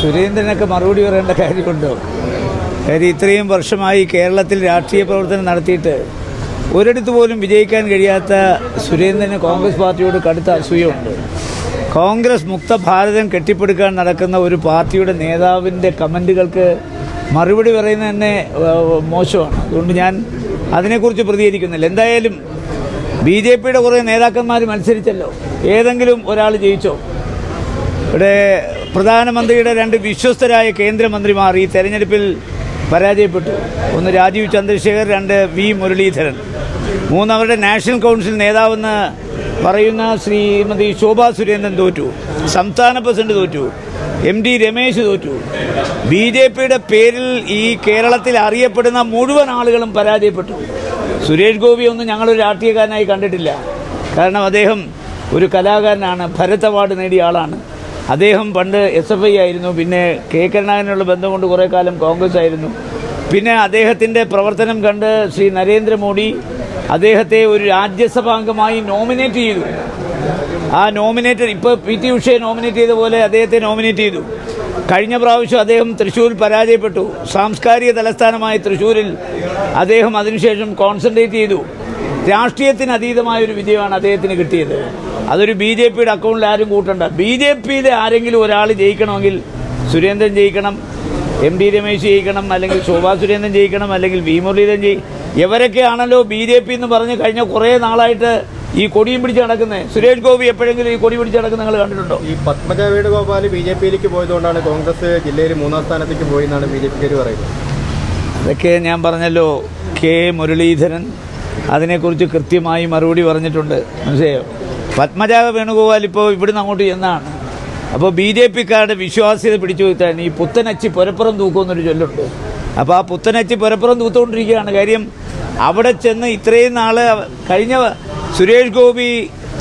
സുരേന്ദ്രനൊക്കെ മറുപടി പറയേണ്ട കാര്യമുണ്ടോ? കാര്യം ഇത്രയും വർഷമായി കേരളത്തിൽ രാഷ്ട്രീയ പ്രവർത്തനം നടത്തിയിട്ട് ഒരിടത്ത് പോലും വിജയിക്കാൻ കഴിയാത്ത സുരേന്ദ്രന് കോൺഗ്രസ് പാർട്ടിയോട് കടുത്ത അസൂയുണ്ട്. കോൺഗ്രസ് മുക്ത ഭാരതം കെട്ടിപ്പടുക്കാൻ നടക്കുന്ന ഒരു പാർട്ടിയുടെ നേതാവിൻ്റെ കമൻറ്റുകൾക്ക് മറുപടി പറയുന്നത് തന്നെ മോശമാണ്. അതുകൊണ്ട് ഞാൻ അതിനെക്കുറിച്ച് പ്രതികരിക്കുന്നില്ല. എന്തായാലും ബി ജെ പിയുടെ കുറേ നേതാക്കന്മാർ മത്സരിച്ചല്ലോ, ഏതെങ്കിലും ഒരാൾ ജയിച്ചോ? ഇവിടെ പ്രധാനമന്ത്രിയുടെ രണ്ട് വിശ്വസ്തരായ കേന്ദ്രമന്ത്രിമാർ ഈ തെരഞ്ഞെടുപ്പിൽ പരാജയപ്പെട്ടു. ഒന്ന് രാജീവ് ചന്ദ്രശേഖർ, രണ്ട് വി മുരളീധരൻ. മൂന്ന് അവരുടെ നാഷണൽ കൗൺസിൽ നേതാവെന്ന് പറയുന്ന ശ്രീമതി ശോഭാ സുരേന്ദ്രൻ തോറ്റു. സംസ്ഥാന പ്രസിഡന്റ് തോറ്റു. MD രമേശ് തോറ്റു. ബി ജെ പിയുടെ പേരിൽ ഈ കേരളത്തിൽ അറിയപ്പെടുന്ന മുഴുവൻ ആളുകളും പരാജയപ്പെട്ടു. സുരേഷ് ഗോപിയൊന്നും ഞങ്ങളൊരു രാഷ്ട്രീയക്കാരനായി കണ്ടിട്ടില്ല. കാരണം അദ്ദേഹം ഒരു കലാകാരനാണ്, ഭരത് അവാർഡ് നേടിയ ആളാണ്. അദ്ദേഹം പണ്ട് SFI ആയിരുന്നു, പിന്നെ കെ കരുണാകരനുള്ള ബന്ധം കൊണ്ട് കുറേ കാലം കോൺഗ്രസ് ആയിരുന്നു. പിന്നെ അദ്ദേഹത്തിൻ്റെ പ്രവർത്തനം കണ്ട് ശ്രീ നരേന്ദ്രമോദി അദ്ദേഹത്തെ ഒരു രാജ്യസഭാംഗമായി നോമിനേറ്റ് ചെയ്തു. ആ നോമിനേറ്റ് ഇപ്പോൾ PT ഉഷയെ നോമിനേറ്റ് ചെയ്ത പോലെ അദ്ദേഹത്തെ നോമിനേറ്റ് ചെയ്തു. കഴിഞ്ഞ പ്രാവശ്യം അദ്ദേഹം തൃശ്ശൂരിൽ പരാജയപ്പെട്ടു. സാംസ്കാരിക തലസ്ഥാനമായ തൃശ്ശൂരിൽ അദ്ദേഹം അതിനുശേഷം കോൺസെൻട്രേറ്റ് ചെയ്തു. രാഷ്ട്രീയത്തിന് അതീതമായൊരു വിജയമാണ് അദ്ദേഹത്തിന് കിട്ടിയത്. അതൊരു BJPയുടെ അക്കൗണ്ടിൽ ആരും കൂട്ടണ്ട. BJPയിലെ ആരെങ്കിലും ഒരാൾ ജയിക്കണമെങ്കിൽ സുരേന്ദ്രൻ ജയിക്കണം, MD രമേശ് ജയിക്കണം, അല്ലെങ്കിൽ ശോഭാ സുരേന്ദ്രൻ ജയിക്കണം, അല്ലെങ്കിൽ വി മുരളീധരൻ ഇവരൊക്കെയാണല്ലോ BJP എന്ന് പറഞ്ഞ് കഴിഞ്ഞ കുറേ നാളായിട്ട് ഈ കൊടിയും പിടിച്ച് നടക്കുന്നത്. സുരേഷ് ഗോപി എപ്പോഴെങ്കിലും ഈ കൊടി പിടിച്ച് നടക്കുന്നത് നിങ്ങൾ കണ്ടിട്ടുണ്ടോ? ഈ പത്മജ വേണുഗോപാൽ BJPയിലേക്ക് പോയതുകൊണ്ടാണ് കോൺഗ്രസ് ജില്ലയിൽ 3ാം സ്ഥാനത്തേക്ക് പോയി എന്നാണ് BJPക്കാർ പറയുന്നത്. അതൊക്കെ ഞാൻ പറഞ്ഞല്ലോ. കെ മുരളീധരൻ അതിനെക്കുറിച്ച് കൃത്യമായി മറുപടി പറഞ്ഞിട്ടുണ്ട്. മനസ്സിലായോ? പത്മജ വേണുഗോപാൽ ഇപ്പോൾ ഇവിടുന്ന് അങ്ങോട്ട് ചെന്നാണ്. അപ്പോൾ BJPക്കാരുടെ വിശ്വാസ്യത പിടിച്ചു വെച്ചാൽ ഈ പുത്തനച്ചി പുരപ്പുറം തൂക്കുമെന്നൊരു ചൊല്ലുണ്ട്. അപ്പോൾ ആ പുത്തനച്ചി പുരപ്പുറം തൂത്തുകൊണ്ടിരിക്കുകയാണ്. കാര്യം അവിടെ ചെന്ന് ഇത്രയും നാൾ കഴിഞ്ഞ സുരേഷ് ഗോപി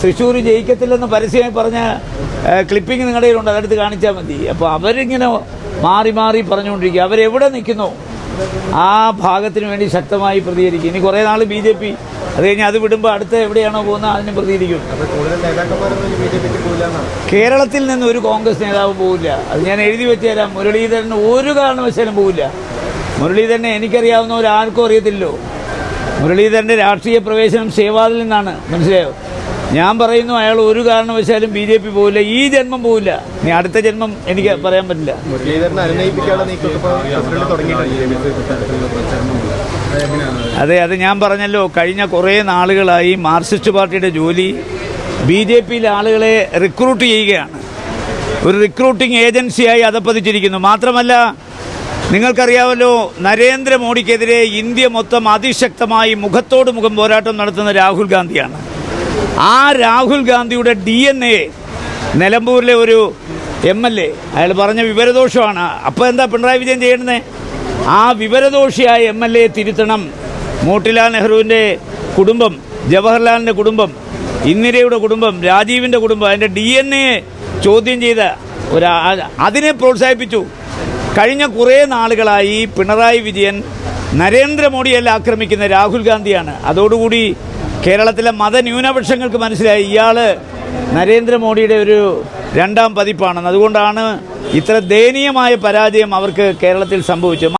തൃശ്ശൂർ ജയിക്കത്തില്ലെന്ന് പരസ്യമായി പറഞ്ഞ ക്ലിപ്പിംഗ് നിങ്ങളുടെ കയ്യിലുണ്ട്, അതെടുത്ത് കാണിച്ചാൽ മതി. അപ്പോൾ അവരിങ്ങനെ മാറി മാറി പറഞ്ഞുകൊണ്ടിരിക്കുക. അവരെവിടെ നിൽക്കുന്നോ ആ ഭാഗത്തിന് വേണ്ടി ശക്തമായി പ്രതികരിക്കും. ഇനി കുറേ നാൾ BJP, അത് കഴിഞ്ഞ് അത് വിടുമ്പോൾ അടുത്ത എവിടെയാണോ പോകുന്നത് അതിന് പ്രതികരിക്കും. കേരളത്തിൽ നിന്ന് ഒരു കോൺഗ്രസ് നേതാവ് പോവില്ല. അത് ഞാൻ എഴുതി വെച്ച് തരാം. മുരളീധരന് ഒരു കാരണവശാലും പോവില്ല. മുരളീധരനെ എനിക്കറിയാവുന്ന ഒരാൾക്കും അറിയത്തില്ലോ. മുരളീധരൻ്റെ രാഷ്ട്രീയ പ്രവേശനം സേവാദിൽ നിന്നാണ്. മനസ്സിലായോ? ഞാൻ പറയുന്നു അയാൾ ഒരു കാരണവശാലും BJP പോവില്ല. ഈ ജന്മം പോവില്ല. ഇനി അടുത്ത ജന്മം എനിക്ക് പറയാൻ പറ്റില്ല. അതെ, അത് ഞാൻ പറഞ്ഞല്ലോ. കഴിഞ്ഞ കുറേ നാളുകളായി മാർക്സിസ്റ്റ് പാർട്ടിയുടെ ജോലി BJPയിലെ ആളുകളെ റിക്രൂട്ട് ചെയ്യുകയാണ്. ഒരു റിക്രൂട്ടിംഗ് ഏജൻസിയായി അതപ്പതിച്ചിരിക്കുന്നു. മാത്രമല്ല, നിങ്ങൾക്കറിയാമല്ലോ, നരേന്ദ്രമോദിക്കെതിരെ ഇന്ത്യ മൊത്തം അതിശക്തമായി മുഖത്തോട് മുഖം പോരാട്ടം നടത്തുന്ന രാഹുൽ ഗാന്ധിയാണ്. ആ രാഹുൽ ഗാന്ധിയുടെ DNA നിലമ്പൂരിലെ ഒരു MLA അയാൾ പറഞ്ഞ വിവരദോഷമാണ്. അപ്പോൾ എന്താ പിണറായി വിജയൻ ചെയ്യണത്? ആ വിവരദോഷിയായ MLA തിരുത്തണം. മോട്ടിലാൽ നെഹ്റുവിൻ്റെ കുടുംബം, ജവഹർലാലിൻ്റെ കുടുംബം, ഇന്ദിരയുടെ കുടുംബം, രാജീവിൻ്റെ കുടുംബം, അതിൻ്റെ DNA ചോദ്യം ചെയ്ത് അതിനെ പ്രോത്സാഹിപ്പിച്ചു. കഴിഞ്ഞ കുറേ നാളുകളായി പിണറായി വിജയൻ നരേന്ദ്രമോദിയല്ല ആക്രമിക്കുന്ന രാഹുൽ ഗാന്ധിയാണ്. അതോടുകൂടി കേരളത്തിലെ മതന്യൂനപക്ഷങ്ങൾക്ക് മനസ്സിലായി ഇയാൾ നരേന്ദ്രമോദിയുടെ ഒരു രണ്ടാം പതിപ്പാണെന്ന്. അതുകൊണ്ടാണ് ഇത്ര ദയനീയമായ പരാജയം അവർക്ക് കേരളത്തിൽ സംഭവിച്ചത്.